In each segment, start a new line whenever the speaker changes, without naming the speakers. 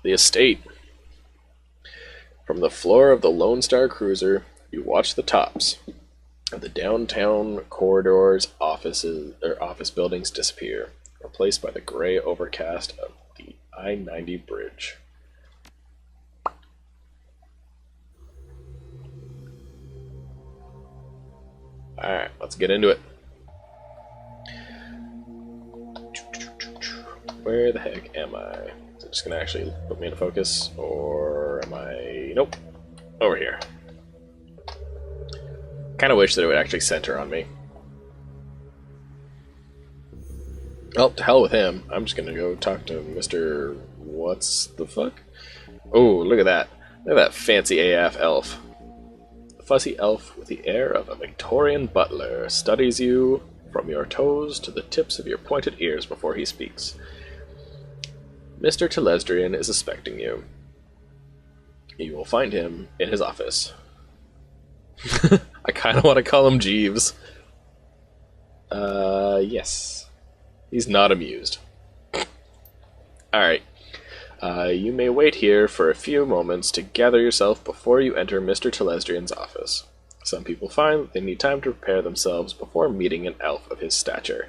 The estate. From the floor of the Lone Star cruiser, you watch the tops of the downtown corridors, office buildings disappear, replaced by the gray overcast of the I-90 bridge. Alright, let's get into it. Where the heck am I? Is it just going to actually put me into focus? Or am I... Nope. Over here. Kind of wish that it would actually center on me. Oh, to hell with him. I'm just going to go talk to Mr... What's the fuck? Oh, look at that. Look at that fancy AF elf. The fussy elf with the air of a Victorian butler studies you from your toes to the tips of your pointed ears before he speaks. Mr. Tillis Drian is expecting you. You will find him in his office. I kind of want to call him Jeeves. Yes. He's not amused. Alright. You may wait here for a few moments to gather yourself before you enter Mr. Tillis Drian's office. Some people find that they need time to prepare themselves before meeting an elf of his stature.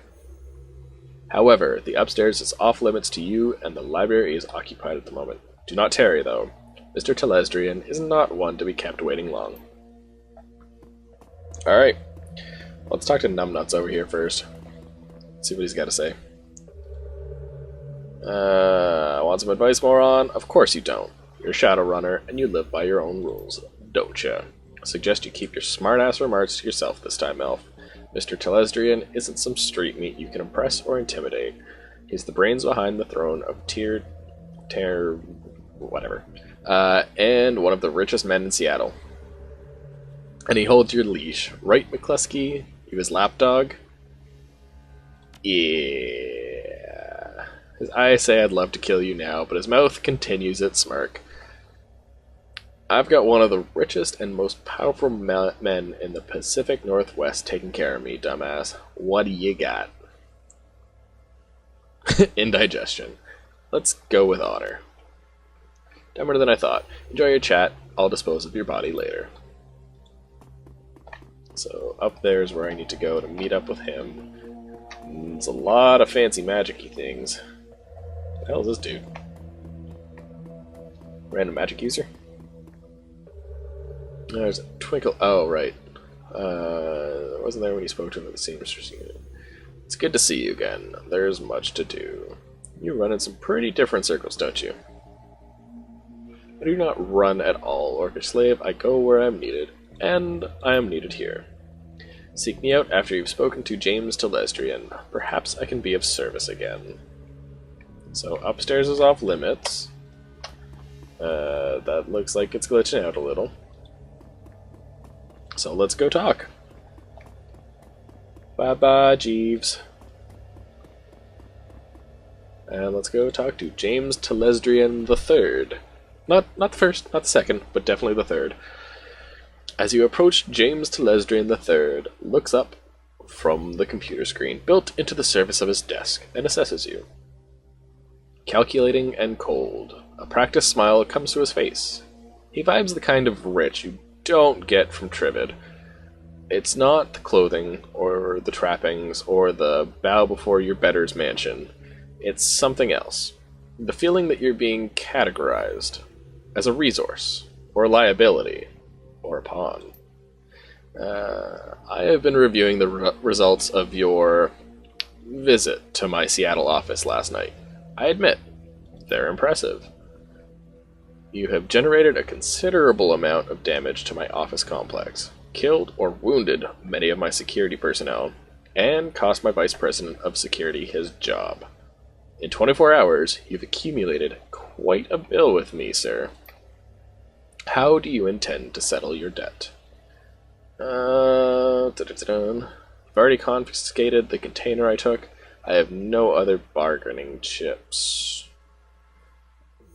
However, the upstairs is off limits to you, and the library is occupied at the moment. Do not tarry, though. Mr. Tillis Drian is not one to be kept waiting long. Alright. Let's talk to Numbnuts over here first. See what he's got to say. Want some advice, moron? Of course you don't. You're a Shadowrunner, and you live by your own rules, don't ya? I suggest you keep your smart-ass remarks to yourself this time, elf. Mr. Tillis Drian isn't some street meat you can impress or intimidate. He's the brains behind the throne of whatever. And one of the richest men in Seattle. And he holds your leash. Right, McCluskey? You his lapdog? Yeah. His eyes say I'd love to kill you now, but his mouth continues its smirk. I've got one of the richest and most powerful men in the Pacific Northwest taking care of me, dumbass. What do you got? Indigestion. Let's go with honor. Dumber than I thought. Enjoy your chat. I'll dispose of your body later. So up there is where I need to go to meet up with him. It's a lot of fancy magic-y things. What the hell is this dude? Random magic user? There's a twinkle. Oh, right. Wasn't there when you spoke to him at the seamstress unit. It's good to see you again. There's much to do. You run in some pretty different circles, don't you? I do not run at all, orcish slave. I go where I'm needed, and I am needed here. Seek me out after you've spoken to James Tillis Drian. Perhaps I can be of service again. So upstairs is off limits. That looks like it's glitching out a little. So let's go talk. Bye-bye, Jeeves. And let's go talk to James Tillis Drian III. Not the first, not the second, but definitely the third. As you approach, James Tillis Drian III looks up from the computer screen built into the surface of his desk and assesses you. Calculating and cold, a practiced smile comes to his face. He vibes the kind of rich you don't get from Trivid. It's not the clothing, or the trappings, or the bow before your better's mansion. It's something else. The feeling that you're being categorized as a resource, or a liability, or a pawn. I have been reviewing the results of your visit to my Seattle office last night. I admit, they're impressive. You have generated a considerable amount of damage to my office complex, killed or wounded many of my security personnel, and cost my vice president of security his job. In 24 hours, you've accumulated quite a bill with me, sir. How do you intend to settle your debt? You've already confiscated the container I took. I have no other bargaining chips.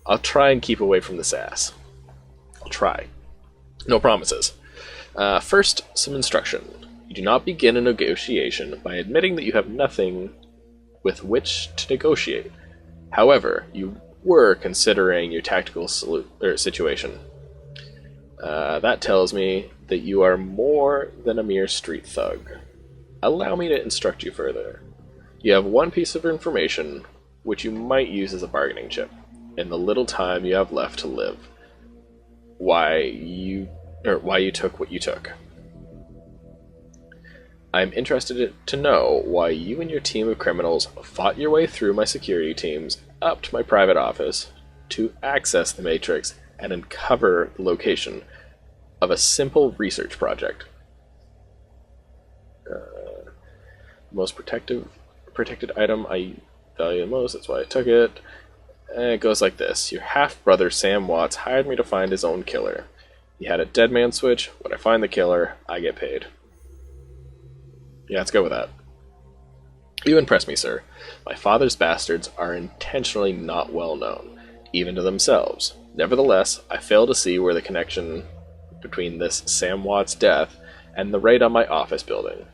I'll try and keep away from this ass. I'll try. No promises. First, some instruction. You do not begin a negotiation by admitting that you have nothing with which to negotiate. However, you were considering your tactical situation. That tells me that you are more than a mere street thug. Allow me to instruct you further. You have one piece of information which you might use as a bargaining chip in the little time you have left to live. Why you took what you took. I'm interested to know why you and your team of criminals fought your way through my security teams up to my private office to access the Matrix and uncover the location of a simple research project. Most protected item I value the most, that's why I took it. And it goes like this. Your half-brother Sam Watts hired me to find his own killer. He had a dead man switch. When I find the killer, I get paid. Yeah, let's go with that. You impress me, sir. My father's bastards are intentionally not well known, even to themselves. Nevertheless, I fail to see where the connection between this Sam Watts' death and the raid on my office building.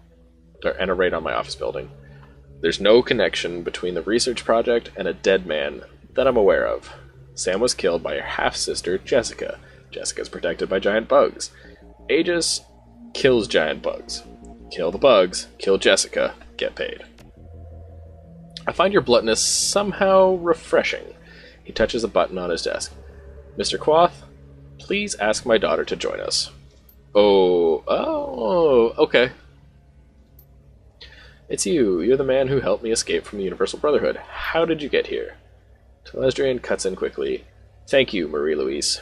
There's no connection between the research project and a dead man that I'm aware of. Sam was killed by her half-sister, Jessica. Jessica's protected by giant bugs. Aegis kills giant bugs. Kill the bugs, kill Jessica, get paid. I find your bluntness somehow refreshing. He touches a button on his desk. Mr. Quoth, please ask my daughter to join us. Oh, okay. It's you. You're the man who helped me escape from the Universal Brotherhood. How did you get here? Tillis Drian cuts in quickly. Thank you, Marie-Louise.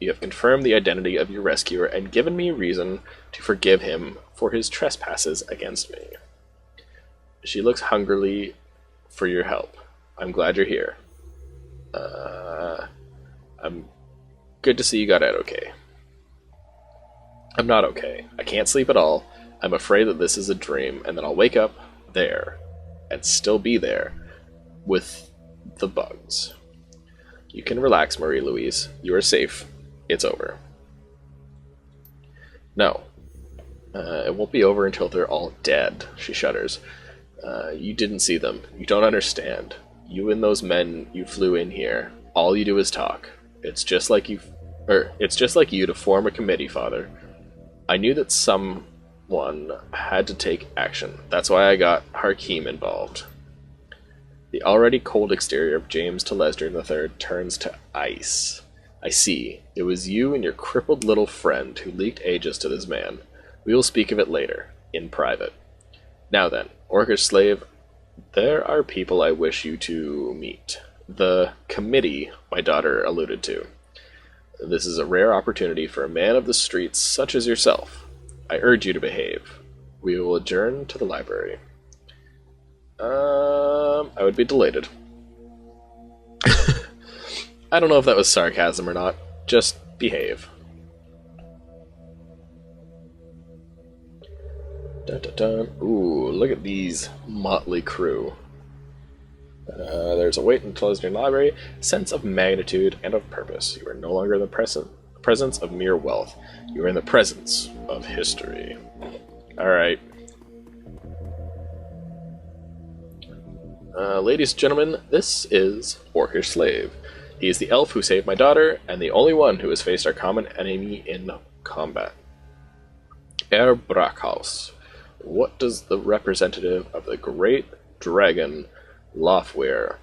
You have confirmed the identity of your rescuer and given me reason to forgive him for his trespasses against me. She looks hungrily for your help. I'm glad you're here. I'm good to see you got out okay. I'm not okay. I can't sleep at all. I'm afraid that this is a dream, and that I'll wake up there, and still be there, with the bugs. You can relax, Marie-Louise. You are safe. It's over. No. It won't be over until they're all dead, she shudders. You didn't see them. You don't understand. You and those men you flew in here, all you do is talk. It's just like you to form a committee, Father. I knew that someone had to take action. That's why I got Hakeem involved. The already cold exterior of James Tillis Drian III turns to ice. I see. It was you and your crippled little friend who leaked Aegis to this man. We will speak of it later, in private. Now then, orcish slave, there are people I wish you to meet. The committee my daughter alluded to. This is a rare opportunity for a man of the streets such as yourself. I urge you to behave. We will adjourn to the library. I would be delighted. I don't know if that was sarcasm or not. Just behave. Dun, dun, dun. Ooh, look at these motley crew. There's a weight in the Tillis Drian library, sense of magnitude and of purpose. You are no longer in the presence of mere wealth. You are in the presence of history. Alright. Ladies and gentlemen, this is Orcish Slave. He is the elf who saved my daughter, and the only one who has faced our common enemy in combat. Hairbrained. What does the representative of the great dragon Lofweir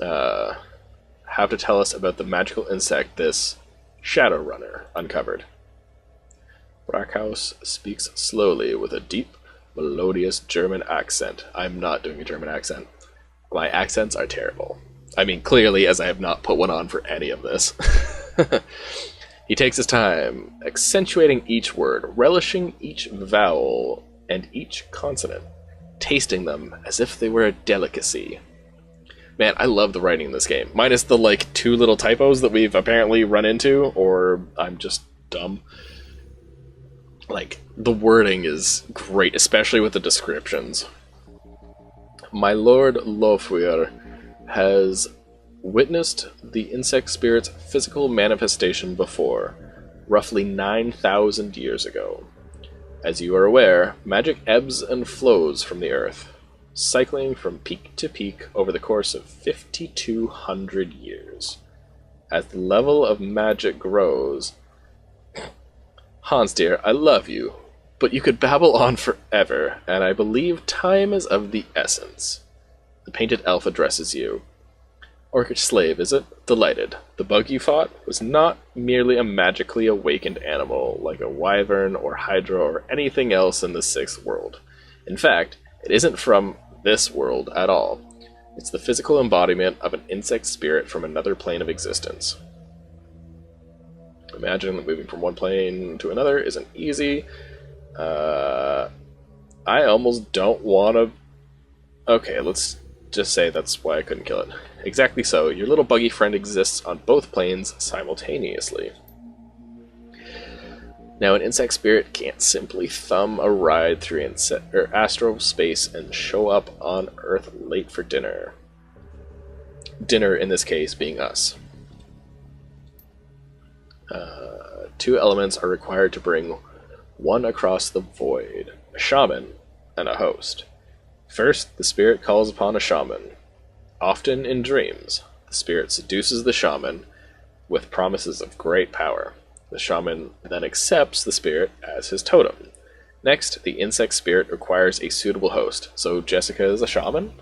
have to tell us about the magical insect this Shadowrunner uncovered? Brackhaus speaks slowly with a deep, melodious German accent. I'm not doing a German accent. My accents are terrible. I mean, clearly, as I have not put one on for any of this. He takes his time, accentuating each word, relishing each vowel and each consonant, tasting them as if they were a delicacy. Man, I love the writing in this game. Minus the, 2 little typos that we've apparently run into, or I'm just dumb. The wording is great, especially with the descriptions. My lord Lofweir has witnessed the insect spirit's physical manifestation before, roughly 9,000 years ago. As you are aware, magic ebbs and flows from the earth. cycling from peak to peak over the course of 5,200 years. As the level of magic grows... Hans, dear, I love you, but you could babble on forever, and I believe time is of the essence. The painted elf addresses you. Orcish slave, is it? Delighted. The bug you fought was not merely a magically awakened animal, like a wyvern or hydra or anything else in the sixth world. In fact, it isn't from this world at all. It's the physical embodiment of an insect spirit from another plane of existence. Imagine that moving from one plane to another isn't easy. I almost don't want to... Okay, let's just say that's why I couldn't kill it. Exactly so. Your little buggy friend exists on both planes simultaneously. Now, an insect spirit can't simply thumb a ride through astral space and show up on Earth late for dinner. Dinner, in this case, being us. Two elements are required to bring one across the void, a shaman and a host. First, the spirit calls upon a shaman. Often in dreams, the spirit seduces the shaman with promises of great power. The shaman then accepts the spirit as his totem. Next, the insect spirit requires a suitable host. So Jessica is a shaman?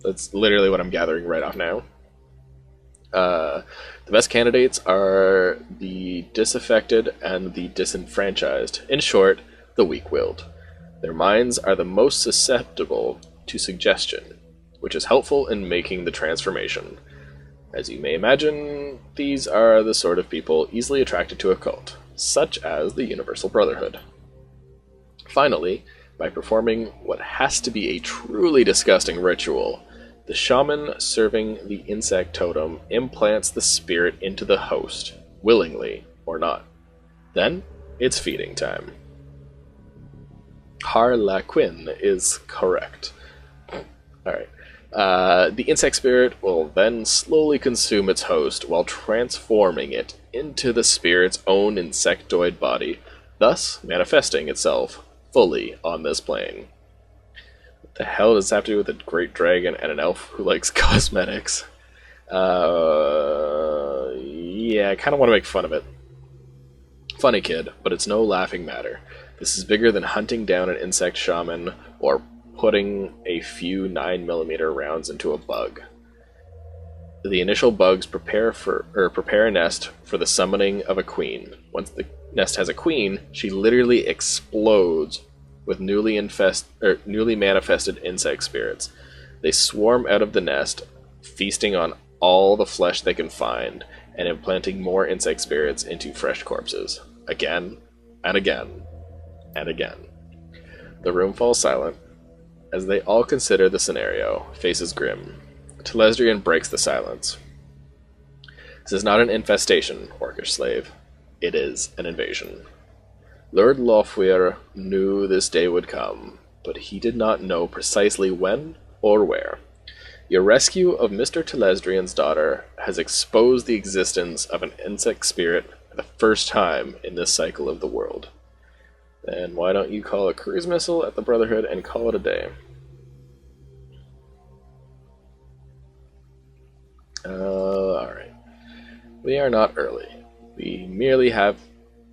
That's literally what I'm gathering right off now. The best candidates are the disaffected and the disenfranchised. In short, the weak-willed. Their minds are the most susceptible to suggestion, which is helpful in making the transformation. As you may imagine, these are the sort of people easily attracted to a cult, such as the Universal Brotherhood. Finally, by performing what has to be a truly disgusting ritual, the shaman serving the insect totem implants the spirit into the host, willingly or not. Then, it's feeding time. Harlequin is correct. Alright. The insect spirit will then slowly consume its host while transforming it into the spirit's own insectoid body, thus manifesting itself fully on this plane. What the hell does this have to do with a great dragon and an elf who likes cosmetics? Yeah, I kind of want to make fun of it. Funny kid, but it's no laughing matter. This is bigger than hunting down an insect shaman or putting a few 9mm rounds into a bug. The initial bugs prepare a nest for the summoning of a queen. Once the nest has a queen, she literally explodes with newly manifested insect spirits. They swarm out of the nest, feasting on all the flesh they can find, and implanting more insect spirits into fresh corpses. Again, and again, and again. The room falls silent, as they all consider the scenario, faces grim. Tillis Drian breaks the silence. This is not an infestation, orcish slave. It is an invasion. Lord Lofwyr knew this day would come, but he did not know precisely when or where. Your rescue of Mr. Tillis Drian's daughter has exposed the existence of an insect spirit for the first time in this cycle of the world. Then why don't you call a cruise missile at the Brotherhood and call it a day? Alright. We are not early. We merely have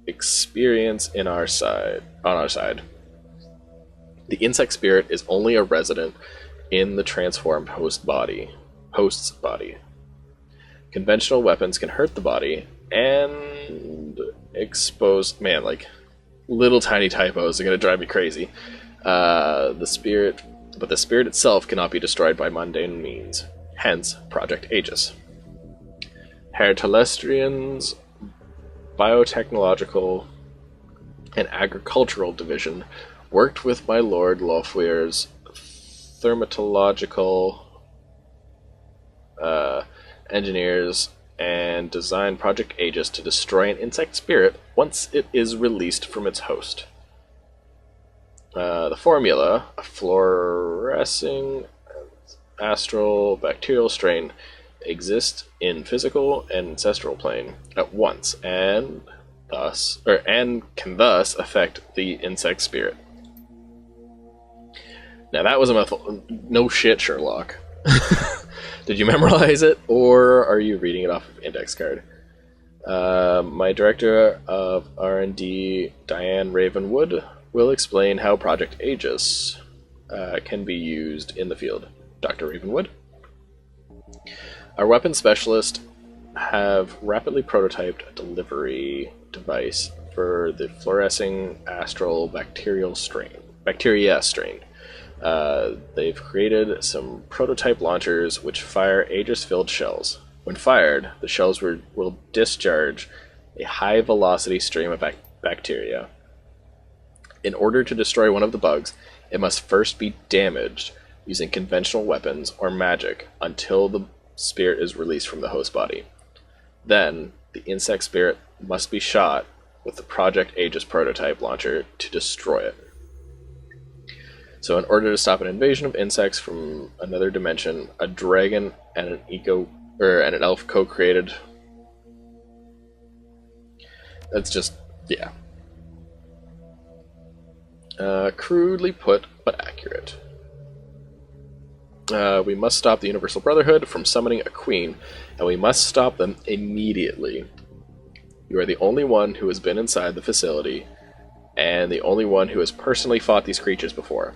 experience on our side. The insect spirit is only a resident in the transformed host's body. Conventional weapons can hurt the body and expose... Man, like, little tiny typos are going to drive me crazy. But the spirit itself cannot be destroyed by mundane means. Hence, Project Aegis. Herr Tillis Drian's biotechnological and agricultural division worked with my Lord Lofwyr's thermatological engineers and designed Project Aegis to destroy an insect spirit once it is released from its host. The formula, a fluorescing astral bacterial strain, exists in physical and ancestral plane at once, and can thus affect the insect spirit. Now that was a mouthful. No shit, Sherlock. Did you memorize it, or are you reading it off of index card? My director of R&D, Diane Ravenwood, will explain how Project Aegis can be used in the field. Dr. Ravenwood? Our weapons specialists have rapidly prototyped a delivery device for the fluorescing astral bacteria strain. They've created some prototype launchers which fire Aegis-filled shells. When fired, the shells will discharge a high-velocity stream of bacteria. In order to destroy one of the bugs, it must first be damaged using conventional weapons or magic until the spirit is released from the host body. Then, the insect spirit must be shot with the Project Aegis prototype launcher to destroy it. So in order to stop an invasion of insects from another dimension, a dragon and an elf co-created. That's just, yeah. Crudely put, but accurate. We must stop the Universal Brotherhood from summoning a queen, and we must stop them immediately. You are the only one who has been inside the facility, and the only one who has personally fought these creatures before.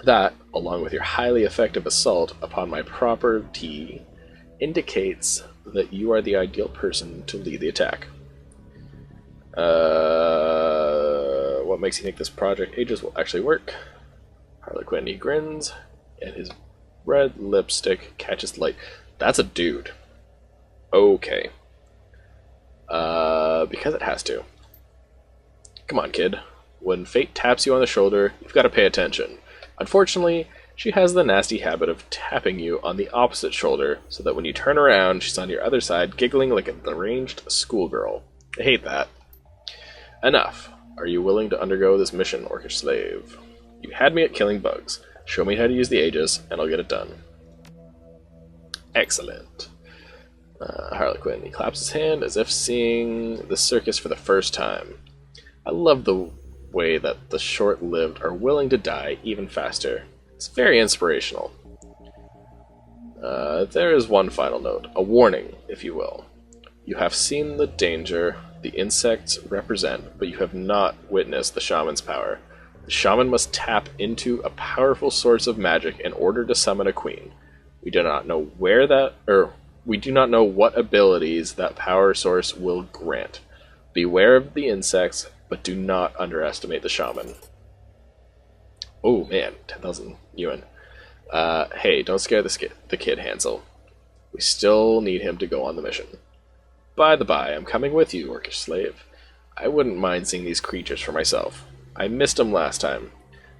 That, along with your highly effective assault upon my property, indicates that you are the ideal person to lead the attack. What makes you think this Project Aegis will actually work? Harlequin, he grins, and his red lipstick catches light. That's a dude. Okay. Because it has to. Come on, kid. When fate taps you on the shoulder, you've got to pay attention. Unfortunately, she has the nasty habit of tapping you on the opposite shoulder, so that when you turn around, she's on your other side, giggling like a deranged schoolgirl. I hate that. Enough. Are you willing to undergo this mission, orcish slave? You had me at killing bugs. Show me how to use the Aegis, and I'll get it done. Excellent. Harlequin, he claps his hand as if seeing the circus for the first time. I love the way that the short-lived are willing to die even faster. It's very inspirational. There is one final note, a warning, if you will. You have seen the danger the insects represent, but you have not witnessed the shaman's power. The shaman must tap into a powerful source of magic in order to summon a queen. We do not know we do not know what abilities that power source will grant. Beware of the insects, but do not underestimate the shaman. Oh man, 10,000 yuan. Hey, don't scare the kid, Hansel. We still need him to go on the mission. By the by, I'm coming with you, orcish slave. I wouldn't mind seeing these creatures for myself. I missed them last time.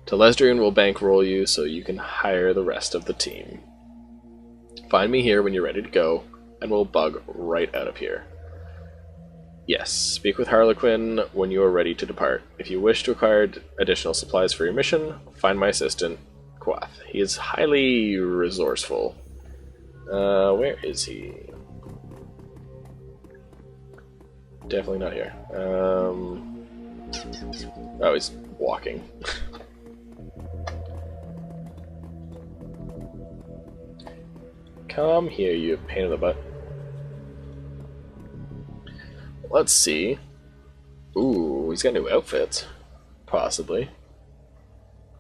Tillis Drian will bankroll you so you can hire the rest of the team. Find me here when you're ready to go, and we'll bug right out of here. Yes, speak with Harlequin when you are ready to depart. If you wish to acquire additional supplies for your mission, find my assistant, Quath. He is highly resourceful. Where is he? Definitely not here. Oh, he's walking. Come here, you pain in the butt. Let's see. Ooh, he's got new outfits. Possibly.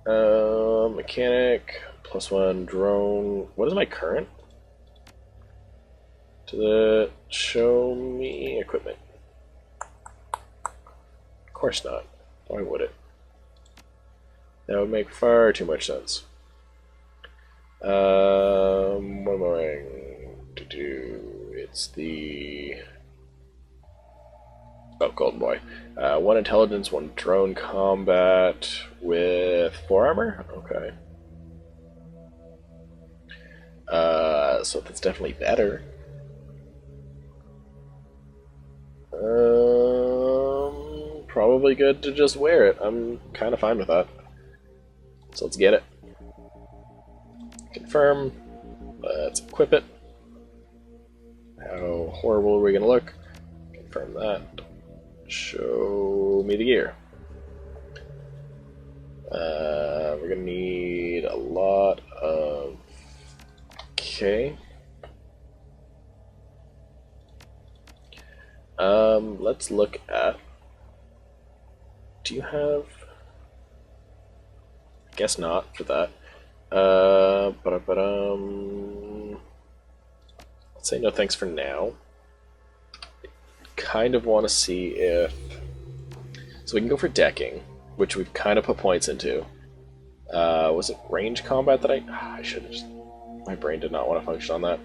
Mechanic, +1 drone. What is my current? Show me equipment. Of course not. Why would it? That would make far too much sense. What am I going to do? It's the... Oh, Golden Boy. 1 intelligence, 1 drone combat with 4 armor? Okay. So that's definitely better. Probably good to just wear it. I'm kind of fine with that. So let's get it. Confirm. Let's equip it. How horrible are we going to look? Confirm that. Show me the gear. We're gonna need a lot of... Okay. Let's look at... Do you have... I guess not for that. Let's say no thanks for now. Kind of want to see if... So we can go for decking, which we've kind of put points into. Was it range combat that I should have just... My brain did not want to function on that.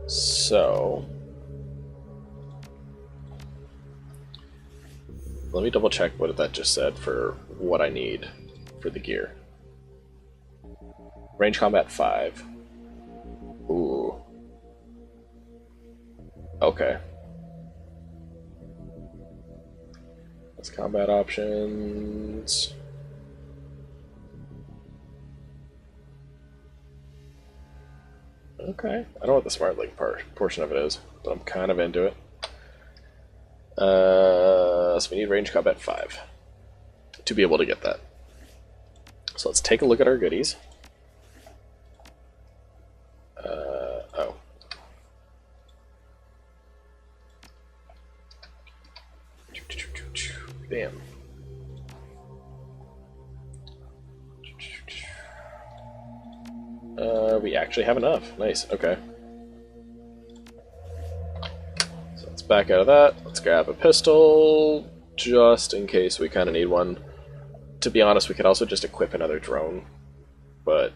So... Let me double check what that just said for what I need for the gear. Range combat 5. Ooh. Okay. Let's combat options. Okay. I don't know what the smart link portion of it is, but I'm kind of into it. So we need range combat 5 to be able to get that. So let's take a look at our goodies. Oh. Bam. We actually have enough. Nice, okay. So let's back out of that. Let's grab a pistol, just in case we kind of need one. To be honest, we could also just equip another drone, but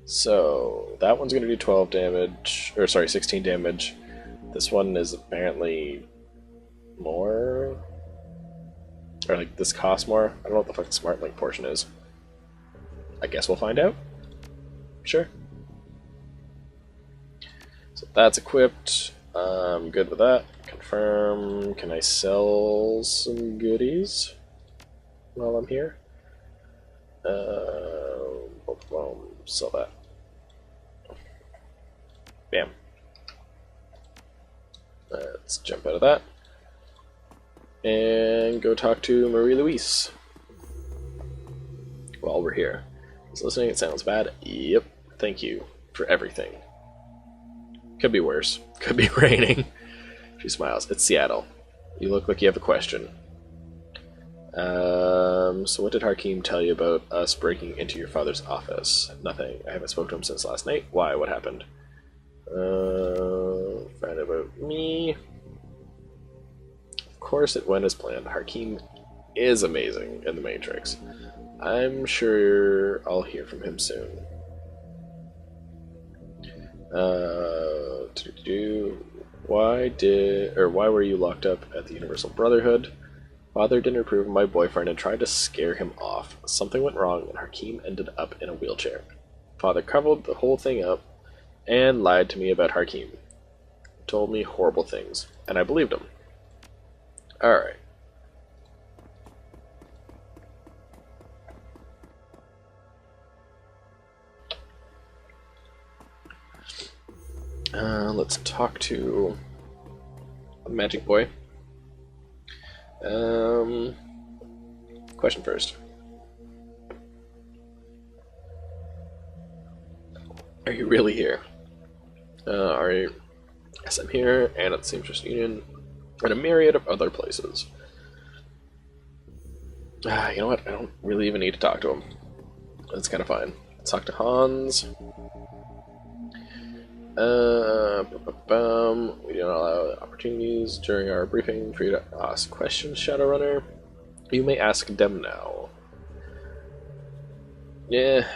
So that one's going to do 12 damage, or sorry, 16 damage. This one is apparently more, or like this costs more. I don't know what the fuck the smart link portion is. I guess we'll find out. Sure. So that's equipped. I'm good with that. Confirm. Can I sell some goodies while I'm here? Sell that. Bam. Let's jump out of that and go talk to Marie-Louise while we're here. Is listening? It sounds bad. Yep. Thank you for everything. Could be worse. Could be raining. She smiles. It's Seattle. You look like you have a question. So what did Hakeem tell you about us breaking into your father's office? Nothing. I haven't spoken to him since last night. Why? What happened? Find out about me. Of course it went as planned. Hakeem is amazing in the Matrix. I'm sure I'll hear from him soon. Why were you locked up at the Universal Brotherhood? Father didn't approve of my boyfriend and tried to scare him off. Something went wrong and Hakeem ended up in a wheelchair. Father covered the whole thing up and lied to me about Hakeem. Told me horrible things, and I believed him. Alright. Let's talk to a magic boy. Question first. Are you really here? Yes, I'm here, and at the Seamstress Union, and a myriad of other places. You know what? I don't really even need to talk to him. That's kind of fine. Let's talk to Hans. We do not allow opportunities during our briefing for you to ask questions, Shadowrunner. You may ask them now. Yeah.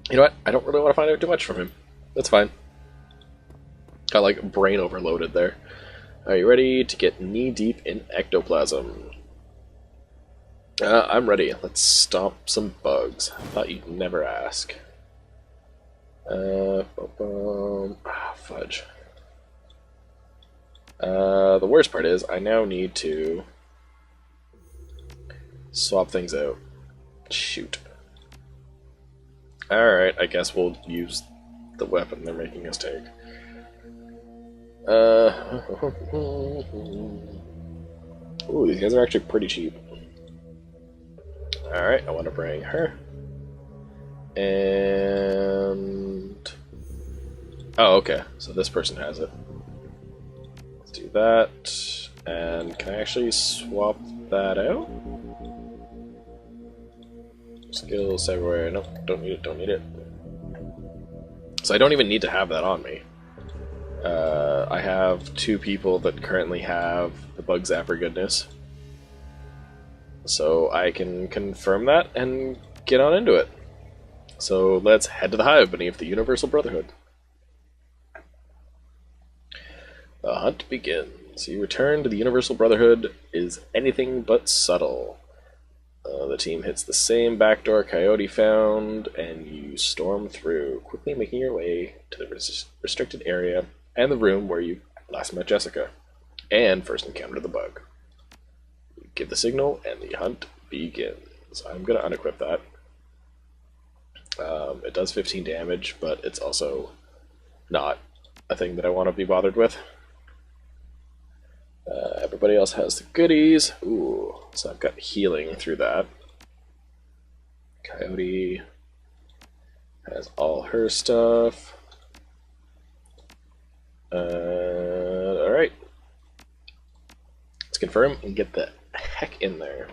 You know what? I don't really want to find out too much from him. That's fine. Got like brain overloaded there. Are you ready to get knee-deep in ectoplasm? I'm ready. Let's stomp some bugs. I thought you'd never ask. Fudge. The worst part is I now need to swap things out. Shoot. Alright, I guess we'll use the weapon they're making us take. Ooh, these guys are actually pretty cheap. Alright, I want to bring her. And... oh, okay. So this person has it. Let's do that. And can I actually swap that out? Skills everywhere. Nope, don't need it, don't need it. So I don't even need to have that on me. I have 2 people that currently have the bug zapper goodness. So I can confirm that and get on into it. So let's head to the hive beneath the Universal Brotherhood. The hunt begins. You return to the Universal Brotherhood is anything but subtle. The team hits the same backdoor Coyote found, and you storm through, quickly making your way to the restricted area and the room where you last met Jessica, and first encountered the bug. You give the signal, and the hunt begins. I'm going to unequip that. It does 15 damage, but it's also not a thing that I want to be bothered with. Everybody else has the goodies. Ooh, so I've got healing through that. Coyote has all her stuff. Alright. Let's confirm and get the heck in there.